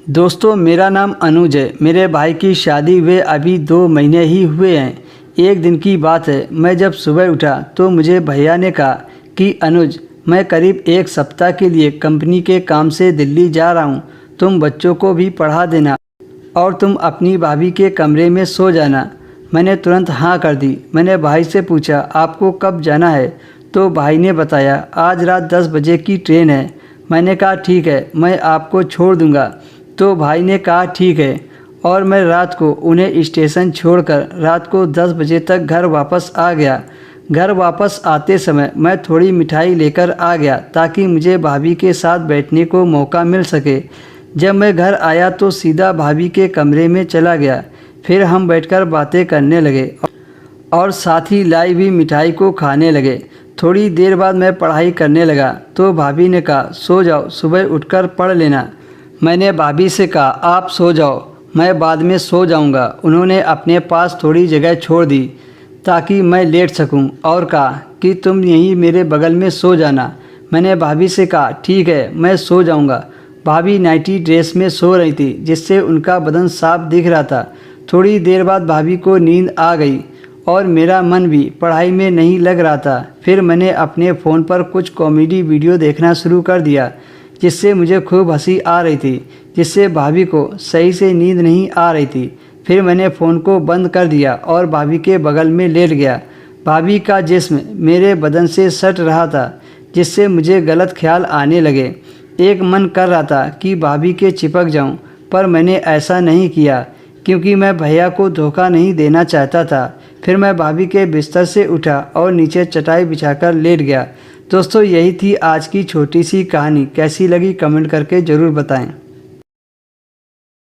दोस्तों मेरा नाम अनुज है। मेरे भाई की शादी हुए अभी 2 महीने ही हुए हैं। एक दिन की बात है, मैं जब सुबह उठा तो मुझे भैया ने कहा कि अनुज, मैं करीब 1 सप्ताह के लिए कंपनी के काम से दिल्ली जा रहा हूँ। तुम बच्चों को भी पढ़ा देना और तुम अपनी भाभी के कमरे में सो जाना। मैंने तुरंत हाँ कर दी। मैंने भाई से पूछा आपको कब जाना है, तो भाई ने बताया आज रात 10 बजे की ट्रेन है। मैंने कहा ठीक है, मैं आपको छोड़ दूँगा। तो भाई ने कहा ठीक है, और मैं रात को उन्हें स्टेशन छोड़कर रात को 10 बजे तक घर वापस आ गया। घर वापस आते समय मैं थोड़ी मिठाई लेकर आ गया ताकि मुझे भाभी के साथ बैठने को मौका मिल सके। जब मैं घर आया तो सीधा भाभी के कमरे में चला गया। फिर हम बैठकर बातें करने लगे और साथ ही लाई हुई मिठाई को खाने लगे। थोड़ी देर बाद मैं पढ़ाई करने लगा तो भाभी ने कहा सो जाओ, सुबह उठकर पढ़ लेना। मैंने भाभी से कहा आप सो जाओ, मैं बाद में सो जाऊंगा। उन्होंने अपने पास थोड़ी जगह छोड़ दी ताकि मैं लेट सकूं और कहा कि तुम यहीं मेरे बगल में सो जाना। मैंने भाभी से कहा ठीक है, मैं सो जाऊंगा। भाभी नाइटी ड्रेस में सो रही थी जिससे उनका बदन साफ दिख रहा था। थोड़ी देर बाद भाभी को नींद आ गई और मेरा मन भी पढ़ाई में नहीं लग रहा था। फिर मैंने अपने फ़ोन पर कुछ कॉमेडी वीडियो देखना शुरू कर दिया जिससे मुझे खूब हंसी आ रही थी, जिससे भाभी को सही से नींद नहीं आ रही थी। फिर मैंने फ़ोन को बंद कर दिया और भाभी के बगल में लेट गया। भाभी का जिस्म मेरे बदन से सट रहा था जिससे मुझे गलत ख्याल आने लगे। एक मन कर रहा था कि भाभी के चिपक जाऊं, पर मैंने ऐसा नहीं किया क्योंकि मैं भैया को धोखा नहीं देना चाहता था। फिर मैं भाभी के बिस्तर से उठा और नीचे चटाई बिछाकर लेट गया। दोस्तों यही थी आज की छोटी सी कहानी। कैसी लगी कमेंट करके ज़रूर बताएं।